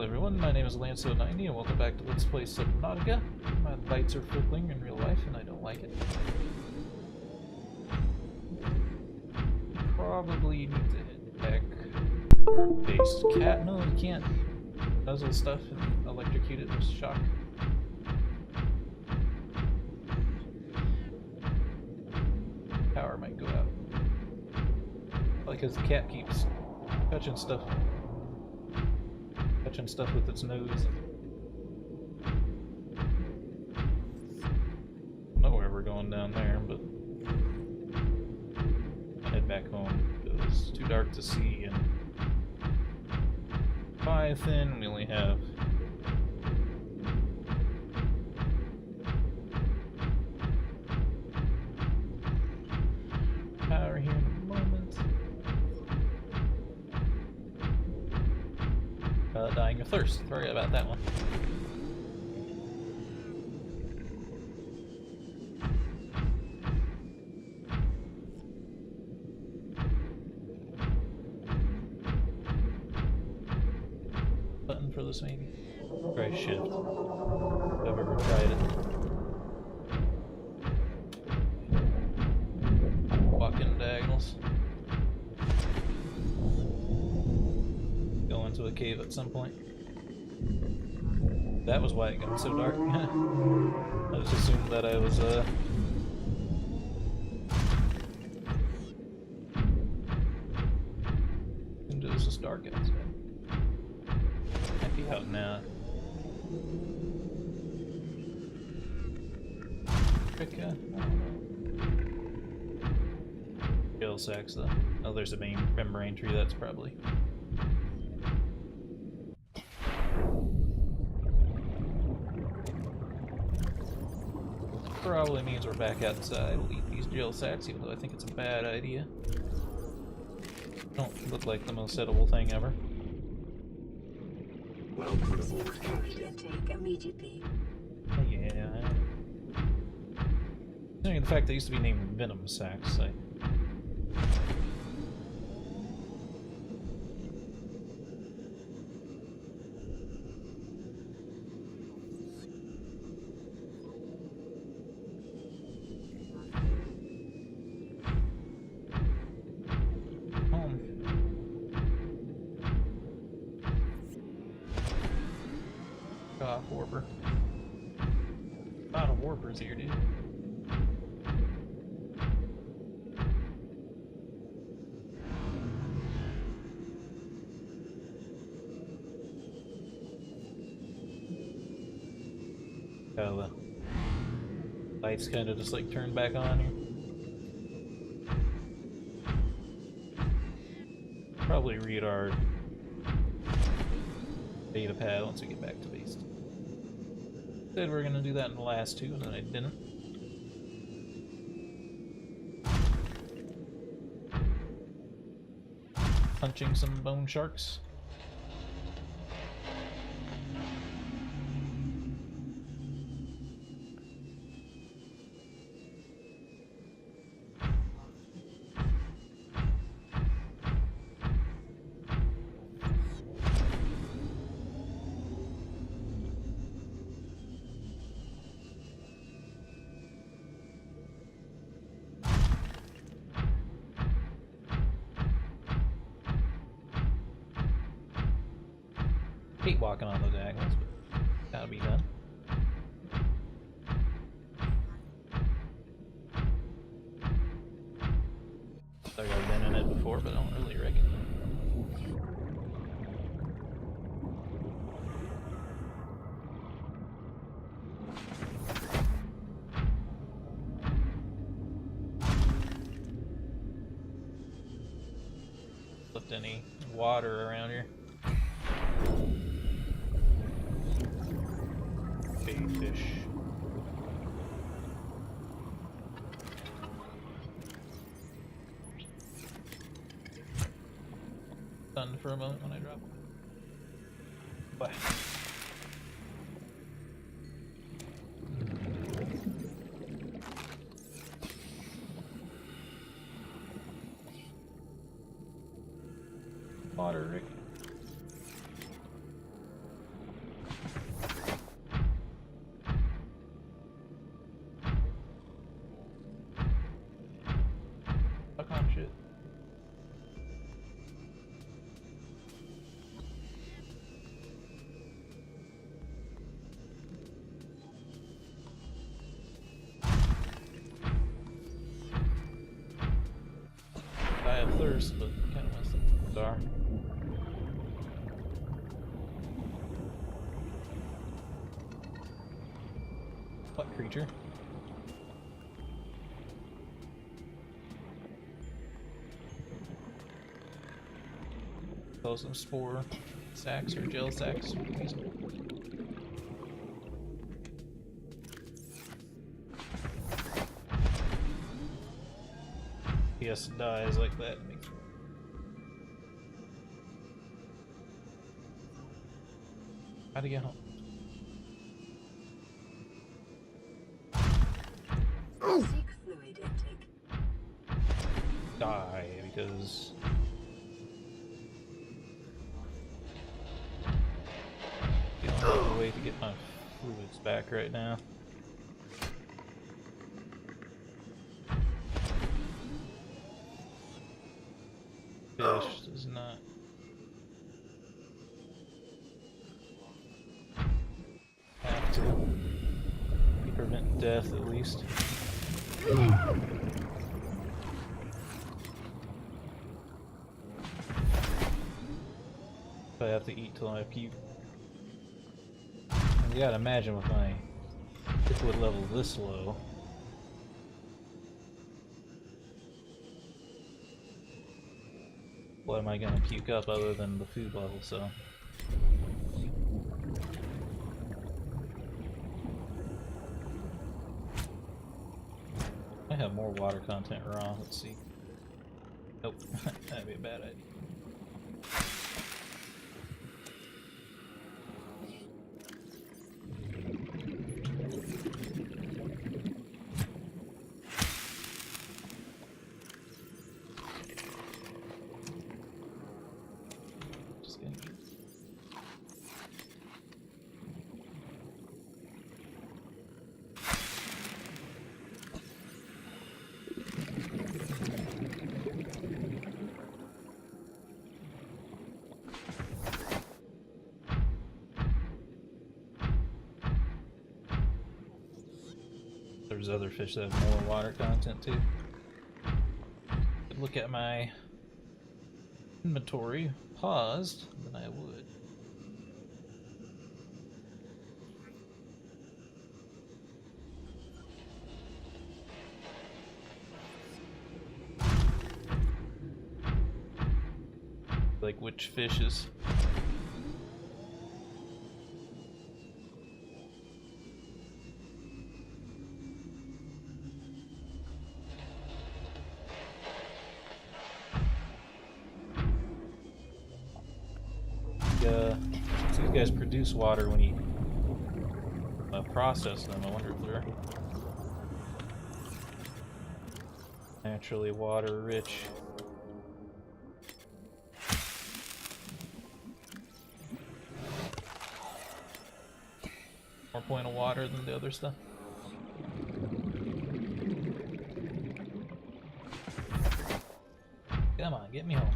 Hello everyone, my name is Lanso90 and welcome back to Let's Play Subnautica. My lights are flickering in real life and I don't like it. Probably need to head back to our base. Cat? No, you can't nuzzle stuff and electrocute it with shock. Power might go out. Because the cat keeps touching stuff with its nose. I don't know where we're going down there, but I'll head back home. It was too dark to see, and Python, we only have power here in a moment. Dying of thirst. Sorry about that one. Button for this maybe? Try shift. If I've ever tried it. Walking diagonals. Go into a cave at some point. That was why it got so dark. I just assumed that I was into this is dark outside. Might be out now. I don't know. Gel sacks though. Oh, there's a membrane tree. That's probably. Probably means we're back outside. We'll eat these gel sacks, even though I think it's a bad idea. Don't look like the most edible thing ever. Welcome aboard. Intake immediately. Yeah. Considering the fact they used to be named venom sacks, warper. A lot of warpers here, dude. How the lights kind of just like turn back on here. Probably read our data pad once we get back to base. Said we were gonna do that in the last two, and then I didn't. Punching some bone sharks. Hate walking on those diagonals, but gotta be done. I think I've been in it before, but I don't really recognize it. Left any water around here? Fish. Stunned for a moment when I drop. What? Water, Rick. first, but kind of messed up the star. What creature? Those some spore sacks or gel sacks. Yes, dies like that. How'd he get home? Seek fluid intake. Die because I don't have a way to get my fluids back right now. Fish does not. Have to prevent death at least. I have to eat till I puke. And you gotta imagine with my liquid level this low. What am I gonna puke up other than the food level, so. I have more water content raw, let's see. Nope, that'd be a bad idea. There's other fish that have more water content too. Could look at my inventory paused than I would. Like which fishes? These guys produce water when you process them. I wonder if they're naturally water rich. More point of water than the other stuff. Come on, get me home.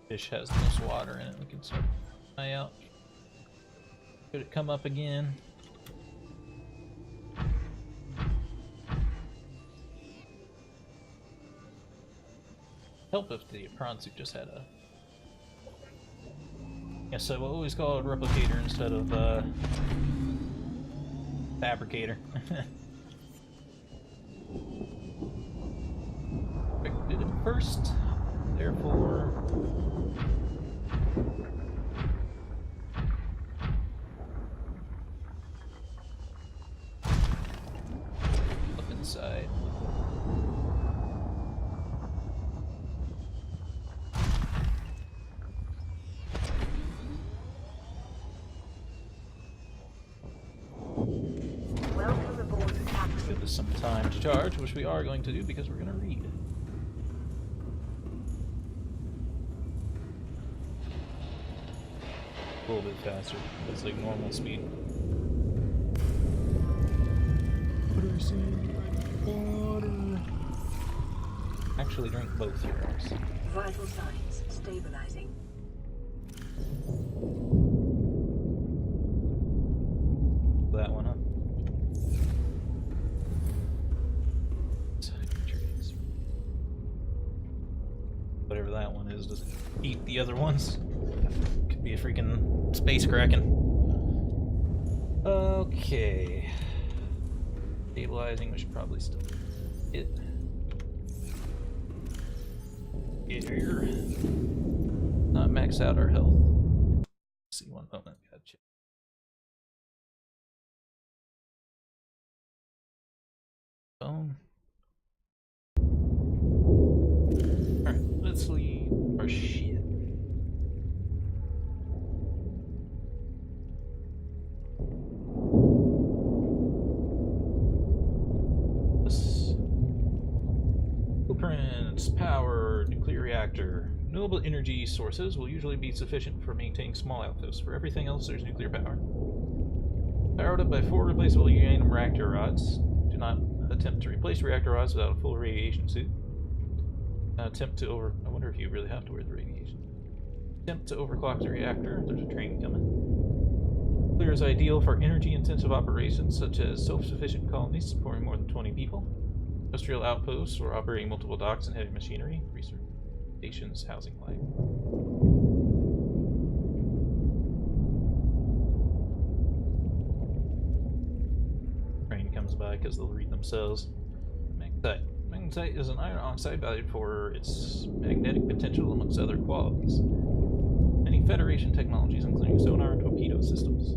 Fish has the most water in it. We can start eye out. Could it come up again? Help if the prawn suit just had a. Yes, I will always call it replicator instead of fabricator. I did it first, therefore. Up inside. Welcome aboard the capsule. Give us some time to charge, which we are going to do because we're going to read. A little bit faster. It's like normal speed. Water. Actually, drink both yours. Vital signs stabilizing. whatever that one is, doesn't eat the other ones. Could be a freaking space kraken. Okay. Stabilizing, we should probably still hit. Here. Not max out our health. Let's see, one moment. Gotta check. Phone. Alright, let's leave our shit. Blueprints, power, nuclear reactor. Renewable energy sources will usually be sufficient for maintaining small outposts. For everything else, there's nuclear power. Powered up by 4 replaceable uranium reactor rods. Do not attempt to replace reactor rods without a full radiation suit. I wonder if you really have to wear the radiation. Attempt to overclock the reactor. There's a train coming. Nuclear is ideal for energy-intensive operations such as self-sufficient colonies supporting more than 20 people. Industrial outposts or operating multiple docks and heavy machinery. Research stations, housing life. Train comes by because they'll read themselves. Magnetite. Magnetite is an iron oxide valued for its magnetic potential amongst other qualities. Many Federation technologies, including sonar and torpedo systems.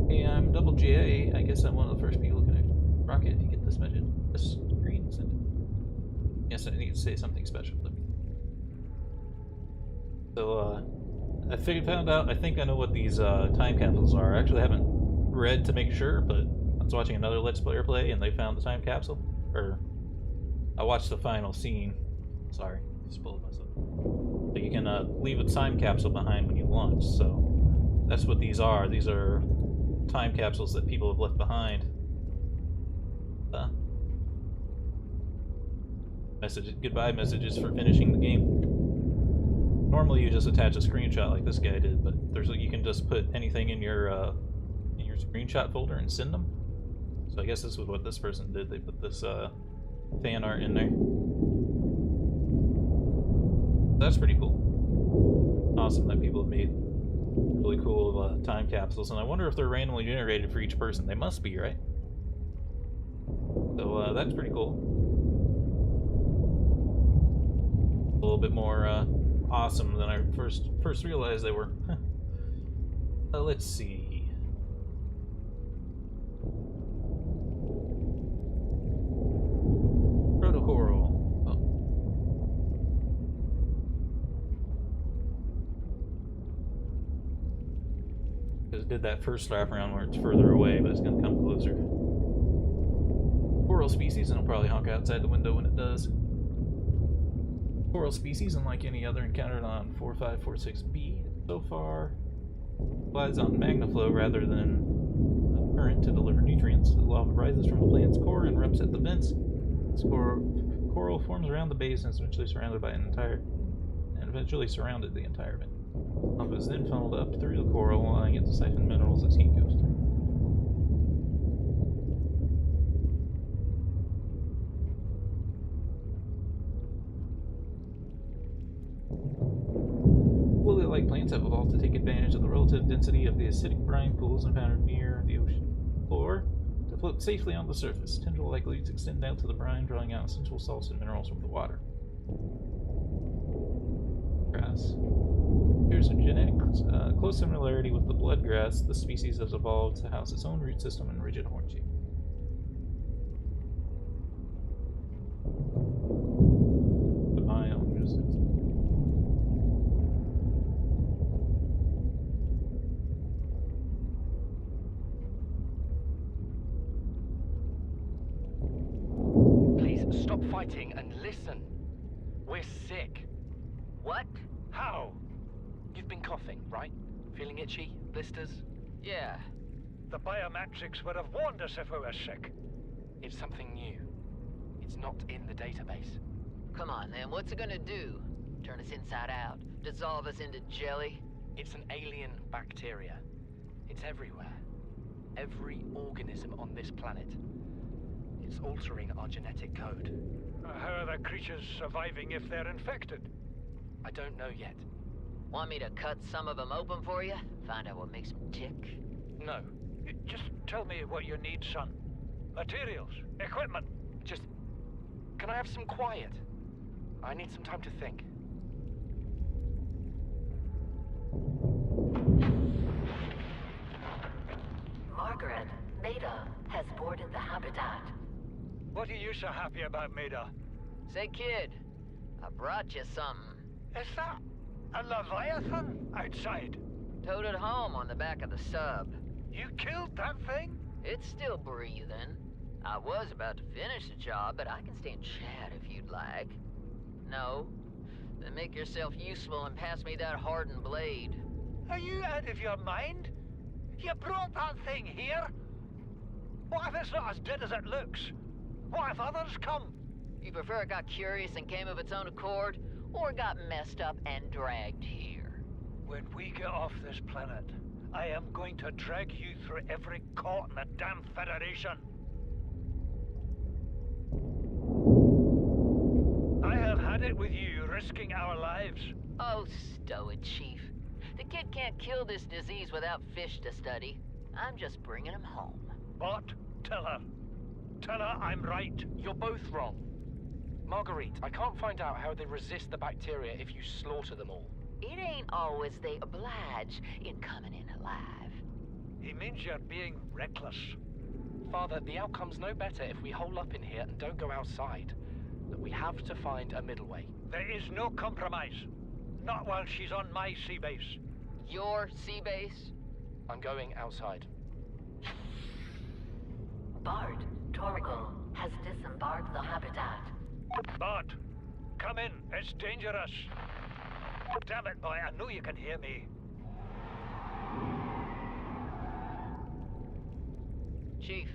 Hey, I'm Double J. I guess I'm one of the first people to connect. Rocket, if you get this message, this screen, send it. Yes, I need to say something special. So, I found out, I think I know what these time capsules are. I actually haven't read to make sure, but I was watching another Let's Player play and they found the time capsule. Or, I watched the final scene. Sorry, spoiled myself. But you can leave a time capsule behind when you launch, so that's what these are. These are time capsules that people have left behind. Goodbye messages for finishing the game. Normally you just attach a screenshot like this guy did, but you can just put anything in your screenshot folder and send them. So I guess this was what this person did. They put this fan art in there. That's pretty cool. Awesome that people have made really cool time capsules, and I wonder if they're randomly generated for each person. They must be, right? So that's pretty cool. A little bit more awesome than I first realized they were. Let's see. Protocoral. Oh. Just did that first lap around where it's further away, but it's gonna come closer. Coral species, and it'll probably honk outside the window when it does. Coral species, unlike any other encountered on 4546B, so far relies on magma flow rather than current to deliver nutrients. The lava rises from the plant's core and erupts at the vents. This coral forms around the base and is eventually surrounded the entire vent. Lava is then funneled up through the coral, allowing it to siphon minerals as heat goes through. Lily-like plants have evolved to take advantage of the relative density of the acidic brine pools encountered near the ocean floor to float safely on the surface. Tendril-like leaves extend down to the brine, drawing out essential salts and minerals from the water. Grass. Here's a genetic close similarity with the bloodgrass. The species has evolved to house its own root system and rigid horn shape. The biome just is. Stop fighting and listen. We're sick. What? How? You've been coughing, right? Feeling itchy? Blisters? Yeah. The biometrics would have warned us if we were sick. It's something new. It's not in the database. Come on, then. What's it gonna do? Turn us inside out? Dissolve us into jelly? It's an alien bacteria. It's everywhere. every organism on this planet. It's altering our genetic code. How are the creatures surviving if they're infected? I don't know yet. Want me to cut some of them open for you? Find out what makes them tick? No. Just tell me what you need, son. Materials, equipment. Just... Can I have some quiet? I need some time to think. Margaret, Maida has boarded the habitat. What are you so happy about, Maida? Say, kid, I brought you something. Is that a Leviathan outside? Towed it home on the back of the sub. You killed that thing? It's still breathing. I was about to finish the job, but I can stay and chat if you'd like. No? Then make yourself useful and pass me that hardened blade. Are you out of your mind? You brought that thing here? What if it's not as dead as it looks? What if others come? You prefer it got curious and came of its own accord, or got messed up and dragged here? When we get off this planet, I am going to drag you through every court in the damn Federation. I have had it with you, risking our lives. Oh, stow it, Chief. The kid can't kill this disease without fish to study. I'm just bringing him home. But tell her. Tell her I'm right. You're both wrong. Marguerite, I can't find out how they resist the bacteria if you slaughter them all. It ain't always they oblige in coming in alive. He means you're being reckless. Father, the outcome's no better if we hole up in here and don't go outside. That we have to find a middle way. There is no compromise. Not while she's on my sea base. Your sea base? I'm going outside. Bart, Torgal has disembarked the habitat. Bart, come in. It's dangerous. Damn it, boy. I know you can hear me. Chief.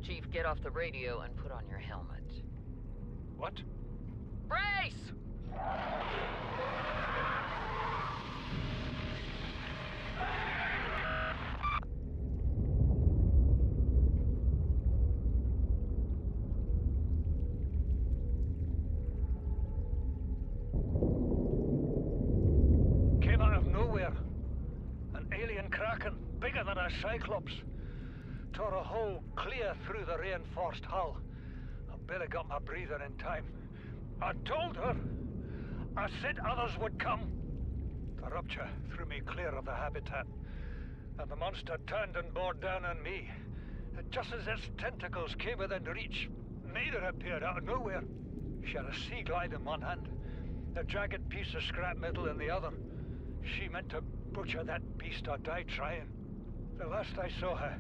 Chief, get off the radio and put on your helmet. What? Brace! Came out of nowhere. An alien kraken, bigger than a cyclops. Tore a hole clear through the reinforced hull. I barely got my breather in time. I told her. I said others would come. The rupture threw me clear of the habitat, and the monster turned and bore down on me. Just as its tentacles came within reach, Maida appeared out of nowhere. She had a sea glide in one hand, a jagged piece of scrap metal in the other. She meant to butcher that beast or die trying. The last I saw her,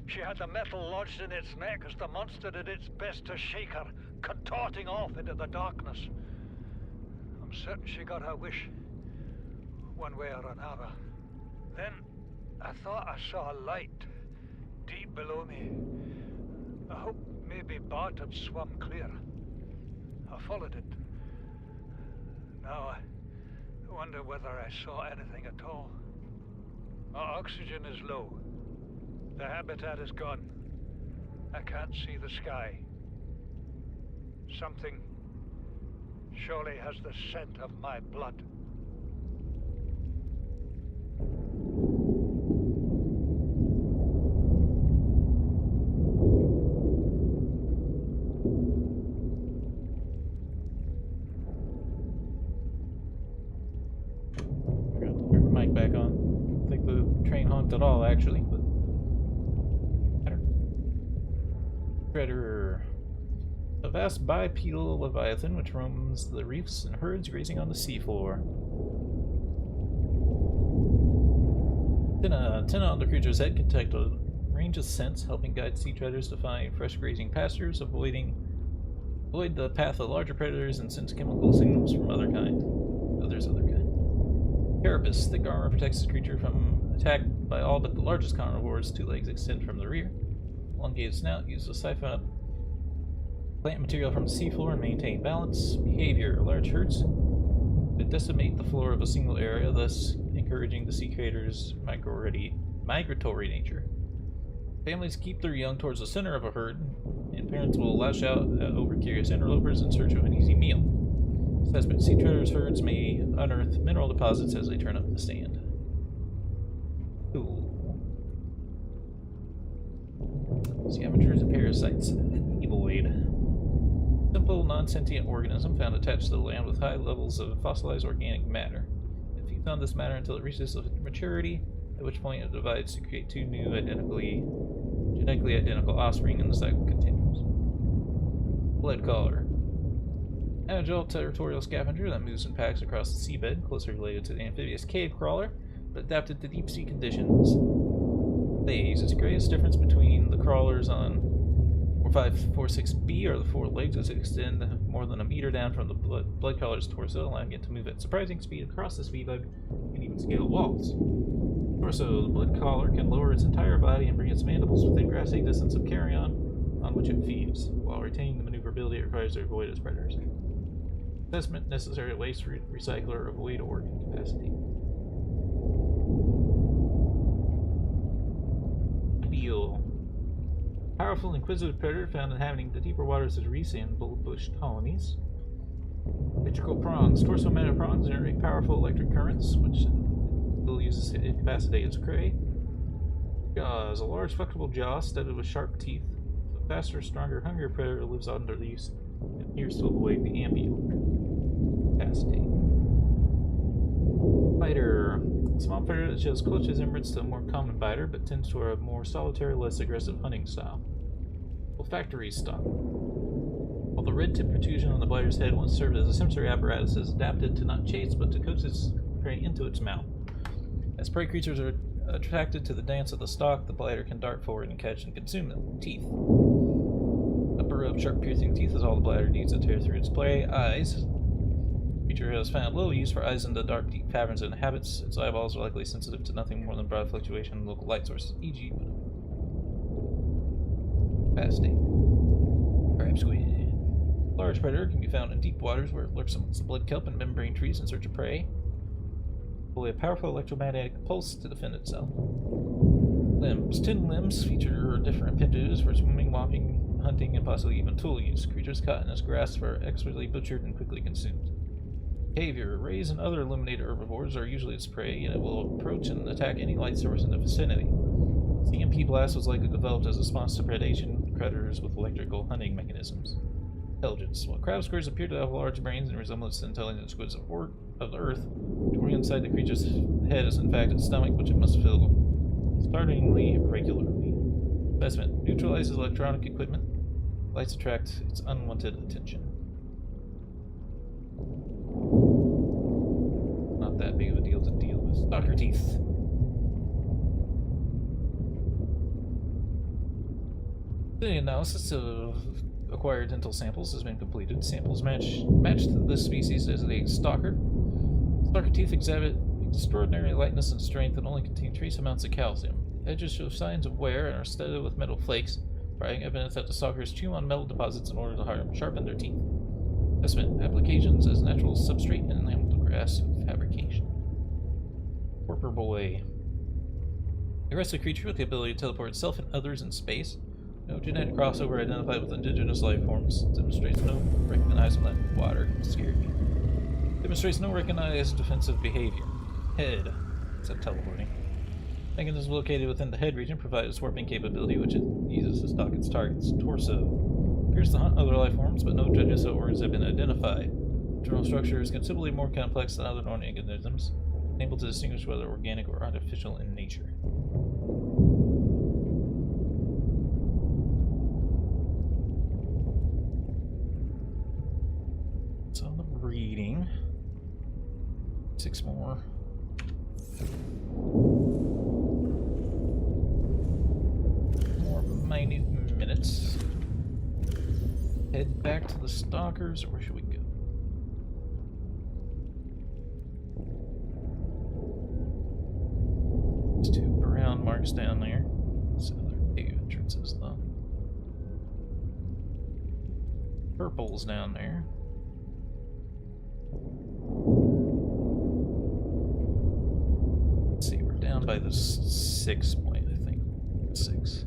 she had the metal lodged in its neck as the monster did its best to shake her, contorting off into the darkness. I'm certain she got her wish, one way or another. Then I thought I saw a light deep below me. I hoped maybe Bart had swum clear. I followed it. Now I wonder whether I saw anything at all. My oxygen is low. The habitat is gone. I can't see the sky. Something surely has the scent of my blood. Forgot to turn the mic back on. I don't think the train honked at all, actually, but Predator. A vast bipedal leviathan which roams the reefs and herds grazing on the seafloor. Antenna on the creature's head can detect a range of scents, helping guide sea treaders to find fresh grazing pastures, avoid the path of larger predators, and sense chemical signals from other kind. Carapace. Thick armor protects the creature from attack by all but the largest carnivores. 2 legs extend from the rear. Elongated snout used to siphon up plant material from the seafloor and maintain balance. Behavior. Large herds that decimate the floor of a single area, thus encouraging the sea creature's migratory nature. Families keep their young towards the center of a herd, and parents will lash out at over-curious interlopers in search of an easy meal. Assessment: sea treaders' herds may unearth mineral deposits as they turn up the stand. Cool. Scavengers and parasites. Evoid. Simple, non-sentient organism found attached to the land with high levels of fossilized organic matter. It feeds on this matter until it reaches maturity, at which point it divides to create two new genetically identical offspring, and the cycle continues. Blood collar. Agile territorial scavenger that moves in packs across the seabed, closely related to the amphibious cave crawler, but adapted to deep-sea conditions. Its greatest difference between the crawlers on 4546B are the four legs, as they extend more than a meter down from the blood collar's torso, allowing it to move at surprising speed across the speedbug and even scale walls. Torso: the blood collar can lower its entire body and bring its mandibles within grasping distance of carrion on which it feeds, while retaining the maneuverability it requires to avoid its predators. Assessment: necessary waste recycler, avoid organ capacity. Eel. Powerful inquisitive predator found inhabiting the deeper waters of the reef and bullbush colonies. Electrical prongs. Torso-mounted prongs generate powerful electric currents, which will use to incapacitate its prey. Jaws. A large, flexible jaw studded with sharp teeth. The faster, stronger, hungrier predator lives under these and appears to avoid the ambulant. Capacitate. Biter. Small predator that shows close resemblance to a more common biter, but tends to a more solitary, less aggressive hunting style. Olfactory stock. While the red-tip protrusion on the biter's head once served as a sensory apparatus, is adapted to not chase, but to coax its prey into its mouth. As prey creatures are attracted to the dance of the stalk, the biter can dart forward and catch and consume them. Teeth. A burrow of sharp, piercing teeth is all the biter needs to tear through its prey. Eyes. Creature has found little use for eyes in the dark, deep caverns it inhabits. Its eyeballs are likely sensitive to nothing more than broad fluctuation in local light sources, e.g. capacity. Crab squid. Large predator can be found in deep waters where it lurks amongst the blood kelp and membrane trees in search of prey. Employ a powerful electromagnetic pulse to defend itself. Limbs. 10 limbs feature different appendages for swimming, walking, hunting, and possibly even tool use. Creatures caught in its grasp are expertly butchered and quickly consumed. Behavior. Rays and other illuminated herbivores are usually its prey, and it will approach and attack any light source in the vicinity. The EMP blast was likely developed as a response to predation predators with electrical hunting mechanisms. Intelligence. While crab squids appear to have large brains in resemblance to intelligent squids of the Earth, the organ inside the creature's head is in fact its stomach, which it must fill startlingly regularly. Investment. Neutralizes electronic equipment. Lights attract its unwanted attention. Not that big of a deal to deal with. Stalker teeth. The analysis of acquired dental samples has been completed. Samples matched this species as the stalker. Stalker teeth exhibit extraordinary lightness and strength and only contain trace amounts of calcium. The edges show signs of wear and are studded with metal flakes, providing evidence that the stalkers chew on metal deposits in order to sharpen their teeth. Investment. Applications as natural substrate and enameled grass fabrication. Warper Boy. Aggressive creature with the ability to teleport itself and others in space. No genetic crossover identified with indigenous life forms. Demonstrates no recognizable water. Scared me. Demonstrates no recognized defensive behavior. Head. Except teleporting. Mechanisms located within the head region provide its warping capability, which it uses to stalk its targets. Torso. Appears to hunt other life forms, but no genetic organs have been identified. Internal structure is considerably more complex than other known organisms, able to distinguish whether organic or artificial in nature. That's all the reading. 6 more. More minute minutes. Head back to the stalkers, or where should we go? There's 2 brown marks down there. So they're big entrances, though. Purple's down there. Let's see, we're down by the 6 point, I think. 6.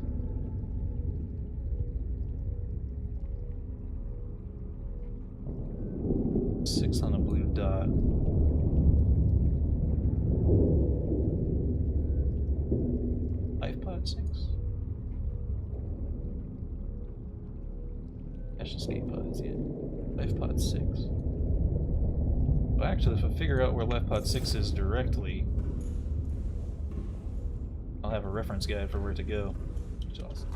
Dash escape pods, yeah. Life pod 6. Well, actually, if I figure out where Life pod 6 is directly, I'll have a reference guide for where to go. Which is awesome.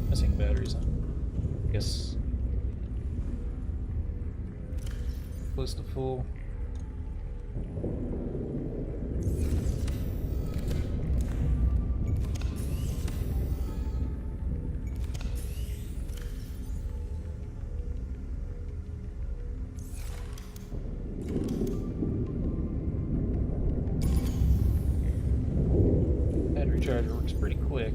Missing batteries, huh? Guess close to full. Battery charger works pretty quick.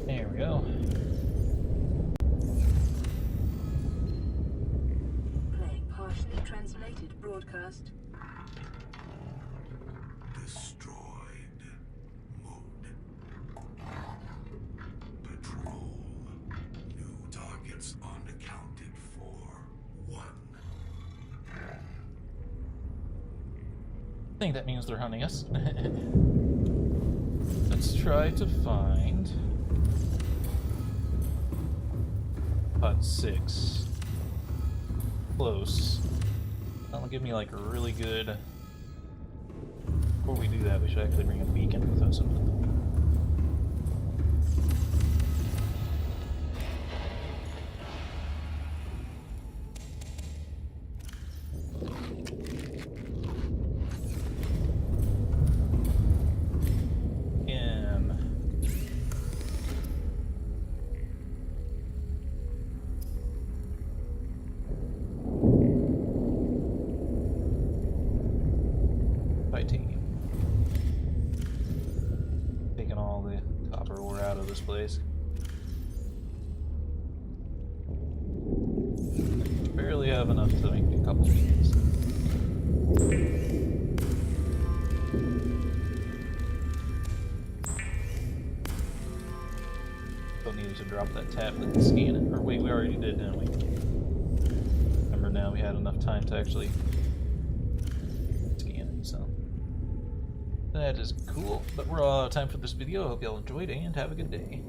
There we go. Playing partially translated broadcast. Destroyed. Mode. Patrol. New targets unaccounted for. 1. I think that means they're hunting us. Let's try to find pod 6. Close. That'll give me like a really good. Before we do that, we should actually bring a beacon with us. Titanium. Taking all the copper ore out of this place. Barely have enough to make a couple beacons. Still needed to drop that tablet and scan it. Or wait, we already did, didn't we? Remember now we had enough time to actually scan it, so. That is cool, but we're all out of time for this video. I hope y'all enjoyed and have a good day.